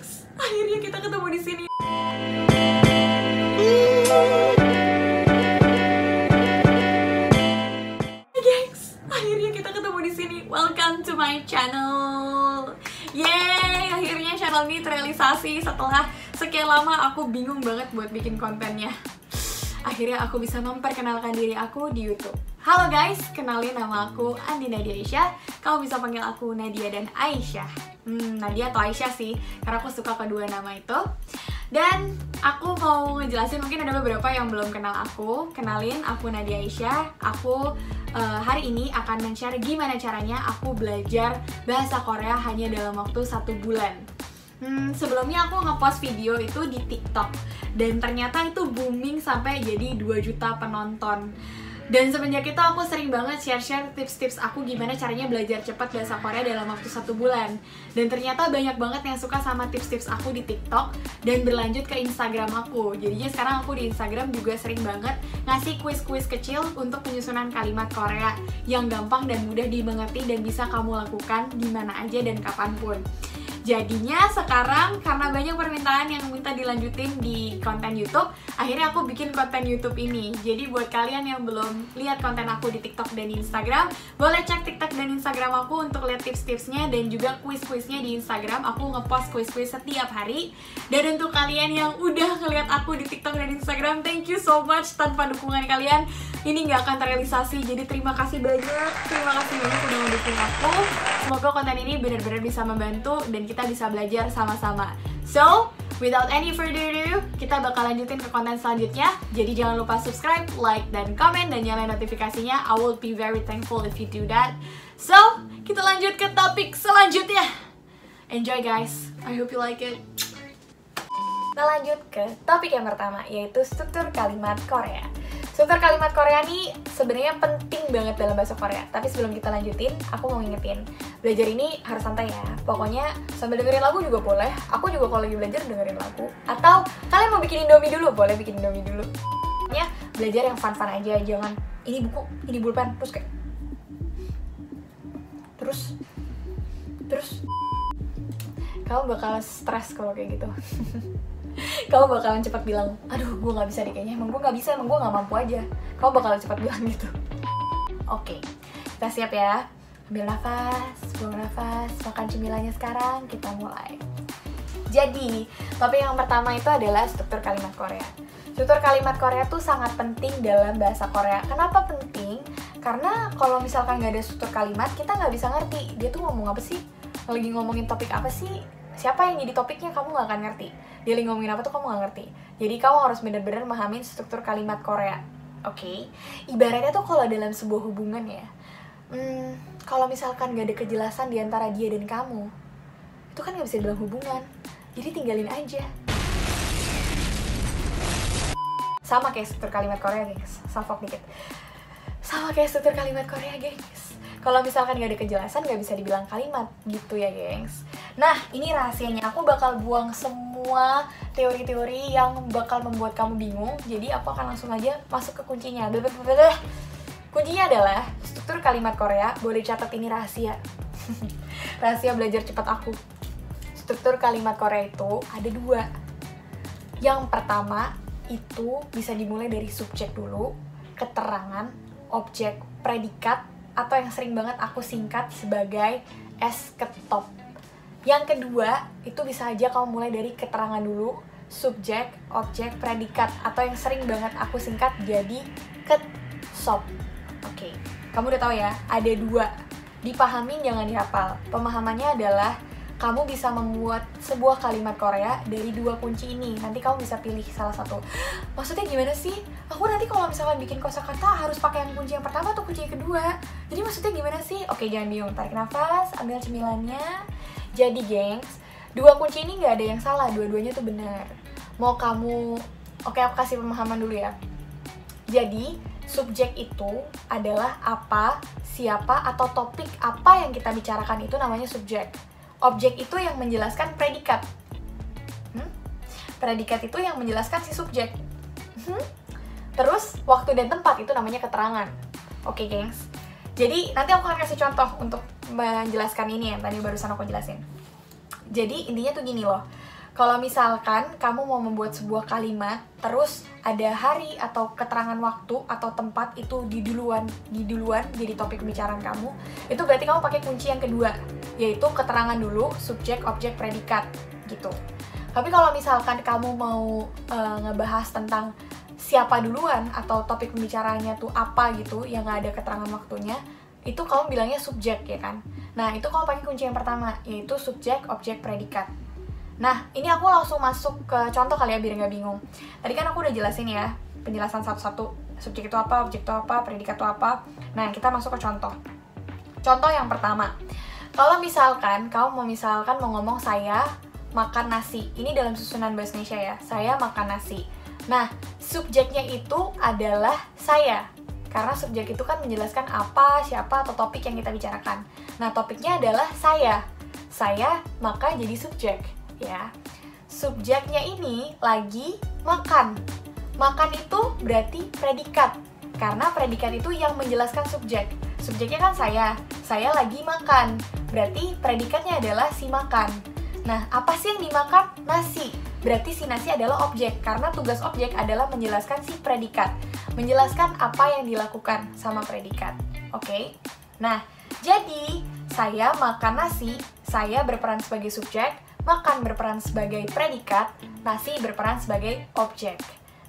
gengs, akhirnya kita ketemu di sini. Gengs, akhirnya kita ketemu di sini. Welcome to my channel. Yeay, akhirnya channel ini terrealisasi setelah sekian lama aku bingung banget buat bikin kontennya. Akhirnya aku bisa memperkenalkan diri aku di YouTube. Halo guys, kenalin nama aku Andi Nadia Aisyah. Kamu bisa panggil aku Nadia dan Aisyah. Nadia atau Aisyah sih, karena aku suka kedua nama itu. Dan aku mau ngejelasin, mungkin ada beberapa yang belum kenal aku. Kenalin, aku Nadia Aisyah. Aku hari ini akan men-share gimana caranya aku belajar bahasa Korea hanya dalam waktu 1 bulan. Sebelumnya aku ngepost video itu di TikTok dan ternyata itu booming sampai jadi 2 juta penonton. Dan semenjak itu aku sering banget share-share tips-tips aku gimana caranya belajar cepat bahasa Korea dalam waktu 1 bulan. Dan ternyata banyak banget yang suka sama tips-tips aku di TikTok dan berlanjut ke Instagram aku. Jadinya sekarang aku di Instagram juga sering banget ngasih kuis-kuis kecil untuk penyusunan kalimat Korea yang gampang dan mudah dimengerti dan bisa kamu lakukan di mana aja dan kapanpun. Jadinya sekarang karena banyak permintaan yang minta dilanjutin di konten YouTube, akhirnya aku bikin konten YouTube ini. Jadi buat kalian yang belum lihat konten aku di TikTok dan di Instagram, boleh cek TikTok dan Instagram aku untuk lihat tips-tipsnya dan juga kuis-kuisnya di Instagram. Aku ngepost kuis-kuis setiap hari. Dan untuk kalian yang udah ngeliat aku di TikTok dan Instagram, thank you so much. Tanpa dukungan kalian, ini nggak akan terrealisasi. Jadi terima kasih banyak udah ngedukung aku. Semoga konten ini benar-benar bisa membantu dan kita bisa belajar sama-sama. So, without any further ado, kita bakal lanjutin ke konten selanjutnya. Jadi jangan lupa subscribe, like, dan komen, dan nyalain notifikasinya. I will be very thankful if you do that. So, kita lanjut ke topik selanjutnya. Enjoy guys, I hope you like it. Kita lanjut ke topik yang pertama, yaitu struktur kalimat Korea. Struktur kalimat Korea nih sebenarnya penting banget dalam bahasa Korea. Tapi sebelum kita lanjutin, aku mau ngingetin, belajar ini harus santai ya. Pokoknya sambil dengerin lagu juga boleh. Aku juga kalau lagi belajar dengerin lagu. Atau kalian mau bikin Indomie dulu, boleh bikin Indomie dulu. Pokoknya belajar yang fun-fun aja, jangan ini buku, ini pulpen, terus kayak terus kamu bakal stres kalau kayak gitu. Kamu bakalan cepat bilang, aduh gue gak bisa deh kayaknya, emang gue gak bisa, emang gue gak mampu aja. Kamu bakalan cepat bilang gitu. Oke, kita siap ya. Ambil nafas, buang nafas, makan cemilannya sekarang, kita mulai. Jadi, topik yang pertama itu adalah struktur kalimat Korea. Struktur kalimat Korea tuh sangat penting dalam bahasa Korea. Kenapa penting? Karena kalau misalkan gak ada struktur kalimat, kita gak bisa ngerti dia tuh ngomong apa sih, lagi ngomongin topik apa sih, siapa yang jadi topiknya, kamu gak akan ngerti. Dia lagi ngomongin apa tuh kamu gak ngerti. Jadi kamu harus benar-benar memahami struktur kalimat Korea. Oke? Ibaratnya tuh kalau dalam sebuah hubungan ya, kalau misalkan gak ada kejelasan di antara dia dan kamu, itu kan gak bisa dibilang hubungan. Jadi tinggalin aja. Sama kayak struktur kalimat Korea, gengs. Salfok dikit. Sama kayak struktur kalimat Korea, gengs. Kalau misalkan gak ada kejelasan, gak bisa dibilang kalimat gitu ya, gengs. Nah, ini rahasianya. Aku bakal buang semua teori-teori yang bakal membuat kamu bingung. Jadi aku akan langsung aja masuk ke kuncinya. Kuncinya adalah struktur kalimat Korea. Boleh catat ini rahasia. Rahasia belajar cepat aku. Struktur kalimat Korea itu ada 2. Yang pertama itu bisa dimulai dari subjek dulu, keterangan, objek, predikat, atau yang sering banget aku singkat sebagai S-ketop. Yang kedua, itu bisa aja kamu mulai dari keterangan dulu, subjek, objek, predikat, atau yang sering banget aku singkat jadi ket-sop. Oke, kamu udah tahu ya, ada 2. Dipahamin, jangan dihafal. Pemahamannya adalah kamu bisa membuat sebuah kalimat Korea dari 2 kunci ini. Nanti kamu bisa pilih salah satu. Maksudnya gimana sih? Aku nanti kalau misalkan bikin kosakata harus pakai yang kunci yang pertama atau kunci yang kedua. Jadi maksudnya gimana sih? Oke, jangan bingung. Tarik nafas, ambil cemilannya. Jadi gengs, 2 kunci ini nggak ada yang salah. Dua-duanya tuh benar. Mau kamu... Oke, aku kasih pemahaman dulu ya. Jadi, subjek itu adalah apa, siapa, atau topik apa yang kita bicarakan itu namanya subjek. Objek itu yang menjelaskan predikat. Predikat itu yang menjelaskan si subjek. Terus, waktu dan tempat itu namanya keterangan. Oke, gengs. Jadi, nanti aku akan kasih contoh untuk menjelaskan ini yang tadi barusan aku jelasin. Jadi, intinya tuh gini loh. Kalau misalkan kamu mau membuat sebuah kalimat, terus ada hari atau keterangan waktu atau tempat itu di duluan jadi topik pembicaraan kamu, itu berarti kamu pakai kunci yang kedua, yaitu keterangan dulu, subjek, objek, predikat, gitu. Tapi kalau misalkan kamu mau ngebahas tentang siapa duluan atau topik pembicaraannya tuh apa gitu, yang nggak ada keterangan waktunya, itu kamu bilangnya subjek, ya kan? Nah, itu kamu pakai kunci yang pertama, yaitu subjek, objek, predikat. Nah, ini aku langsung masuk ke contoh kali ya, biar nggak bingung. Tadi kan aku udah jelasin ya, penjelasan satu-satu. Subjek itu apa, objek itu apa, predikat itu apa. Nah, kita masuk ke contoh. Contoh yang pertama. Kalau misalkan, kamu mau ngomong saya makan nasi. Ini dalam susunan bahasa Indonesia ya, saya makan nasi. Nah, subjeknya itu adalah saya. Karena subjek itu kan menjelaskan apa, siapa, atau topik yang kita bicarakan. Nah, topiknya adalah saya. Saya, maka jadi subjek. Ya, subjeknya ini lagi makan. Makan itu berarti predikat, karena predikat itu yang menjelaskan subjek. Subjeknya kan saya lagi makan, berarti predikatnya adalah si makan. Nah, apa sih yang dimakan? Nasi. Berarti si nasi adalah objek, karena tugas objek adalah menjelaskan si predikat, menjelaskan apa yang dilakukan sama predikat. Oke? Nah, jadi saya makan nasi, saya berperan sebagai subjek, makan berperan sebagai predikat, nasi berperan sebagai objek.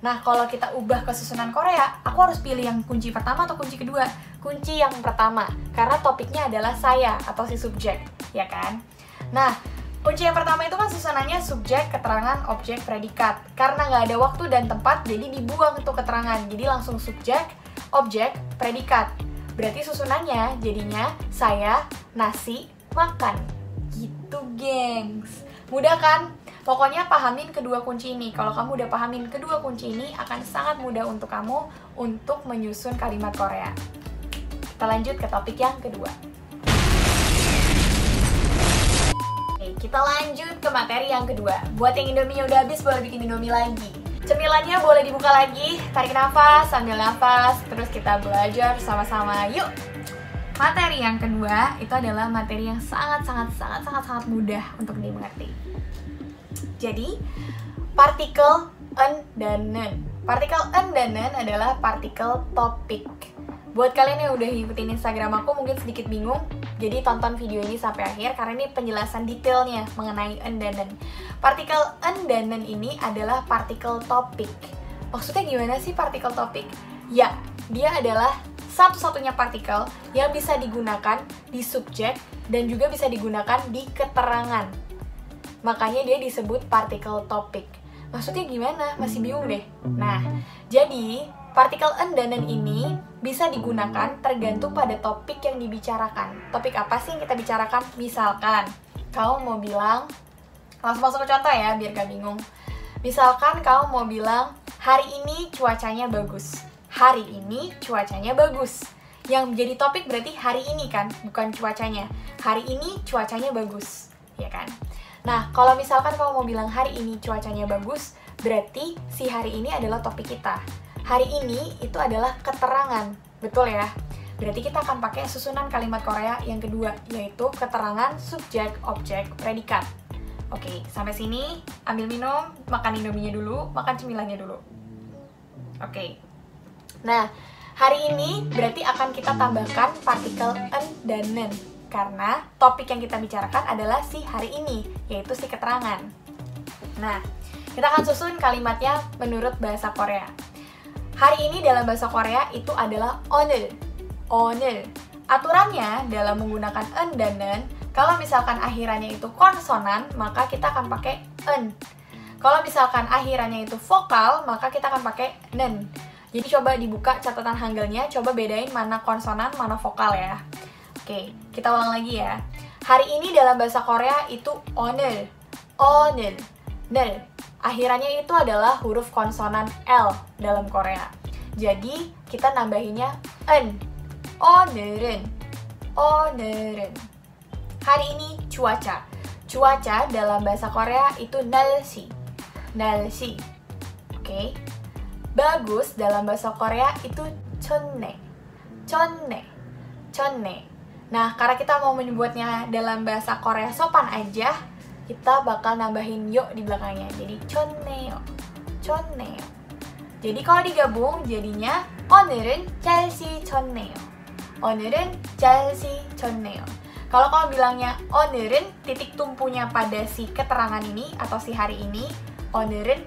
Nah, kalau kita ubah ke susunan Korea, aku harus pilih yang kunci pertama atau kunci kedua? Kunci yang pertama, karena topiknya adalah saya atau si subjek, ya kan? Nah, kunci yang pertama itu kan susunannya subjek, keterangan, objek, predikat. Karena nggak ada waktu dan tempat, jadi dibuang untuk keterangan. Jadi langsung subjek, objek, predikat. Berarti susunannya jadinya saya, nasi, makan. Gitu, gengs. Mudah kan? Pokoknya pahamin kedua kunci ini. Kalau kamu udah pahamin kedua kunci ini, akan sangat mudah untuk kamu untuk menyusun kalimat Korea. Kita lanjut ke topik yang kedua. Oke, kita lanjut ke materi yang kedua. Buat yang Indomie udah habis, boleh bikin Indomie lagi. Cemilannya boleh dibuka lagi, tarik nafas, sambil nafas, terus kita belajar sama-sama. Yuk! Materi yang kedua itu adalah materi yang sangat mudah untuk dimengerti. Jadi, partikel en dan nen. Partikel en dan nen adalah partikel topik. Buat kalian yang udah ngikutin Instagram aku mungkin sedikit bingung, jadi tonton video ini sampai akhir karena ini penjelasan detailnya mengenai en dan nen. Partikel en dan nen ini adalah partikel topik. Maksudnya gimana sih partikel topik? Ya, dia adalah satu-satunya partikel yang bisa digunakan di subjek dan juga bisa digunakan di keterangan. Makanya dia disebut partikel topik. Maksudnya gimana? Masih bingung deh. Nah, jadi partikel en dan nen ini bisa digunakan tergantung pada topik yang dibicarakan. Topik apa sih yang kita bicarakan? Misalkan, kamu mau bilang, langsung masuk ke contoh ya, biar gak bingung. Misalkan kamu mau bilang, hari ini cuacanya bagus. Hari ini cuacanya bagus. Yang menjadi topik berarti hari ini kan, bukan cuacanya. Hari ini cuacanya bagus, ya kan? Nah, kalau misalkan kamu mau bilang hari ini cuacanya bagus, berarti si hari ini adalah topik kita. Hari ini itu adalah keterangan, betul ya? Berarti kita akan pakai susunan kalimat Korea yang kedua, yaitu keterangan, subjek, objek, predikat. Oke, sampai sini, ambil minum, makan Indominya dulu, makan cemilannya dulu. Oke. Nah, hari ini berarti akan kita tambahkan partikel en dan nen, karena topik yang kita bicarakan adalah si hari ini, yaitu si keterangan. Nah, kita akan susun kalimatnya menurut bahasa Korea. Hari ini dalam bahasa Korea itu adalah oneul. Oneul. Aturannya dalam menggunakan en dan nen, kalau misalkan akhirannya itu konsonan, maka kita akan pakai en. Kalau misalkan akhirannya itu vokal, maka kita akan pakai nen. Jadi coba dibuka catatan Hangulnya, coba bedain mana konsonan, mana vokal ya. Oke, kita ulang lagi ya. Hari ini dalam bahasa Korea itu oneul. Oneul. Nel. Akhirannya itu adalah huruf konsonan L dalam Korea. Jadi, kita nambahinnya en. 오늘은. 오늘은. Hari ini cuaca. Cuaca dalam bahasa Korea itu 날씨. 날씨. Oke. Bagus dalam bahasa Korea itu 좋네. 좋네. 좋네. Nah, karena kita mau menyebutnya dalam bahasa Korea sopan aja, kita bakal nambahin yo di belakangnya. Jadi 좋네요. 좋네요. Jadi kalau digabung jadinya 오늘은 날씨 좋네요. 오늘은 날씨 좋네요. Kalau kamu bilangnya 오늘은 titik tumpunya pada si keterangan ini atau si hari ini, 오늘은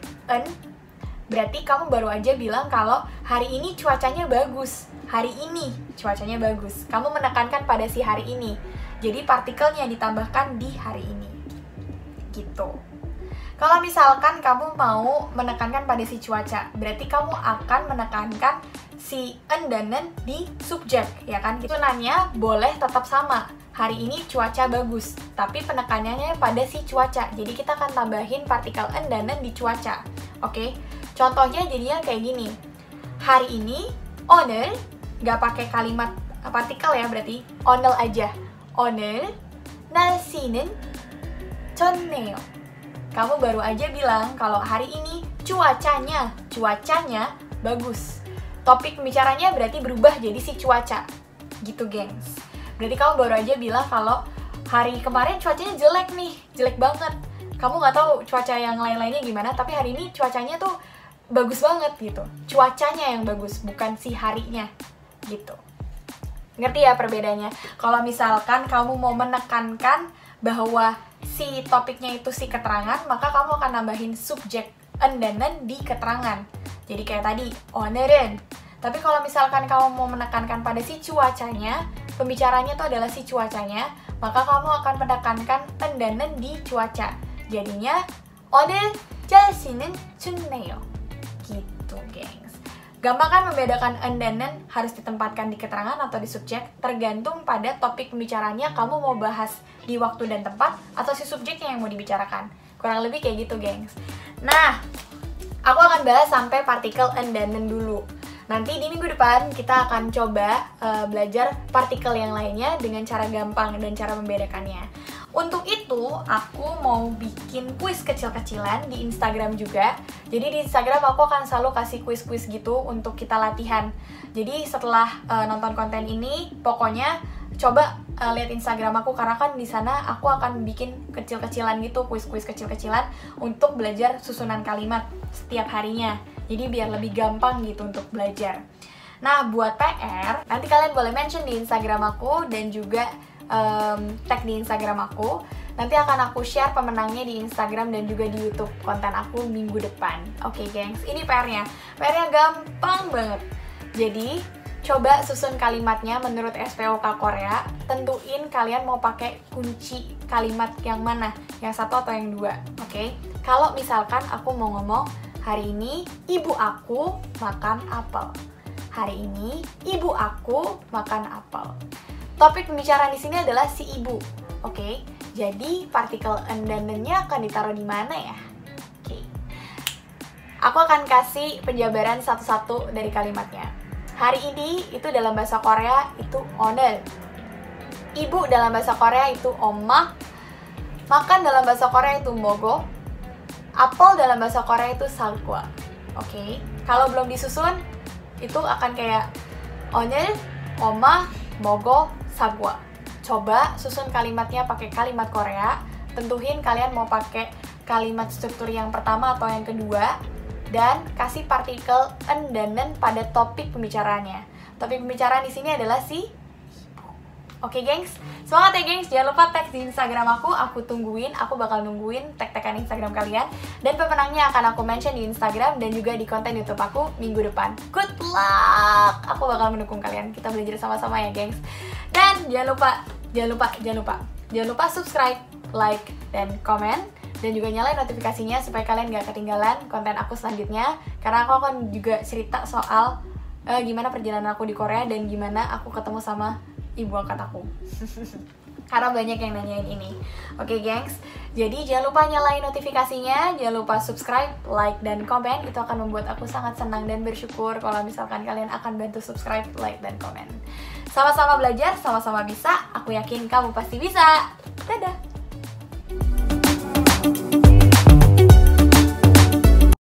berarti kamu baru aja bilang kalau hari ini cuacanya bagus. Hari ini cuacanya bagus. Kamu menekankan pada si hari ini. Jadi partikelnya ditambahkan di hari ini. Gitu. Kalau misalkan kamu mau menekankan pada si cuaca, berarti kamu akan menekankan si en dan nen di subjek, ya kan? Sunannya boleh tetap sama. Hari ini cuaca bagus, tapi penekanannya pada si cuaca. Jadi kita akan tambahin partikel en dan nen di cuaca. Oke? Contohnya jadinya kayak gini. Hari ini 오늘 nggak pakai kalimat partikel ya, berarti 오늘 aja. 오늘 날씨는 좋네요. Kamu baru aja bilang kalau hari ini cuacanya bagus. Topik pembicaranya berarti berubah jadi si cuaca. Gitu, gengs. Berarti kamu baru aja bilang kalau hari kemarin cuacanya jelek nih, jelek banget. Kamu nggak tahu cuaca yang lain-lainnya gimana, tapi hari ini cuacanya tuh bagus banget gitu. Cuacanya yang bagus, bukan si harinya. Gitu. Ngerti ya perbedaannya? Kalau misalkan kamu mau menekankan bahwa si topiknya itu si keterangan, maka kamu akan nambahin subjek en dan nen di keterangan. Jadi kayak tadi, 오늘은. Tapi kalau misalkan kamu mau menekankan pada si cuacanya, pembicaranya itu adalah si cuacanya, maka kamu akan menekankan en dan nen di cuaca. Jadinya, 오늘 날씨는 좋네요. Gitu, gengs. Gampang kan membedakan en dan nen harus ditempatkan di keterangan atau di subjek, tergantung pada topik pembicaranya kamu mau bahas di waktu dan tempat atau si subjeknya yang mau dibicarakan. Kurang lebih kayak gitu, gengs. Nah, aku akan bahas sampai partikel en dan nen dulu. Nanti di minggu depan kita akan coba belajar partikel yang lainnya dengan cara gampang dan cara membedakannya. Untuk itu, aku mau bikin kuis kecil-kecilan di Instagram juga. Jadi di Instagram aku akan selalu kasih kuis-kuis gitu untuk kita latihan. Jadi setelah nonton konten ini, pokoknya coba lihat Instagram aku, karena kan di sana aku akan bikin kecil-kecilan gitu, kuis-kuis kecil-kecilan untuk belajar susunan kalimat setiap harinya. Jadi biar lebih gampang gitu untuk belajar. Nah, buat PR, nanti kalian boleh mention di Instagram aku dan juga tag di Instagram aku. Nanti akan aku share pemenangnya di Instagram dan juga di YouTube konten aku minggu depan. Oke, gengs, ini PR-nya. PR-nya gampang banget. Jadi, coba susun kalimatnya menurut SPOK Korea. Tentuin kalian mau pakai kunci kalimat yang mana, yang satu atau yang dua. Oke? Kalau misalkan aku mau ngomong, hari ini ibu aku makan apel. Hari ini ibu aku makan apel. Topik pembicaraan di sini adalah si ibu, oke? Jadi partikel en dan nen-nya akan ditaruh di mana ya? Oke. Aku akan kasih penjabaran satu-satu dari kalimatnya. Hari ini itu dalam bahasa Korea itu 오늘. Ibu dalam bahasa Korea itu 엄마. Makan dalam bahasa Korea itu 먹어. Apel dalam bahasa Korea itu 사과. Oke. Kalau belum disusun itu akan kayak 오늘 엄마 먹어 사과. Coba susun kalimatnya pakai kalimat Korea. Tentuin kalian mau pakai kalimat struktur yang pertama atau yang kedua, dan kasih partikel en dan nen pada topik pembicaraannya. Topik pembicaraan di sini adalah si ibu. Oke, gengs, semangat ya, gengs. Jangan lupa tag di Instagram aku tungguin. Aku bakal nungguin tag-tagan Instagram kalian, dan pemenangnya akan aku mention di Instagram dan juga di konten YouTube aku minggu depan. Good luck. Aku bakal mendukung kalian. Kita belajar sama-sama ya, gengs. Dan jangan lupa subscribe, like, dan komen, dan juga nyalain notifikasinya supaya kalian gak ketinggalan konten aku selanjutnya. Karena aku akan juga cerita soal gimana perjalanan aku di Korea dan gimana aku ketemu sama ibu angkat aku. Karena banyak yang nanyain ini. Oke, gengs, jadi jangan lupa nyalain notifikasinya, jangan lupa subscribe, like, dan komen. Itu akan membuat aku sangat senang dan bersyukur kalau misalkan kalian akan bantu subscribe, like, dan komen. Sama-sama belajar, sama-sama bisa. Aku yakin kamu pasti bisa. Dadah!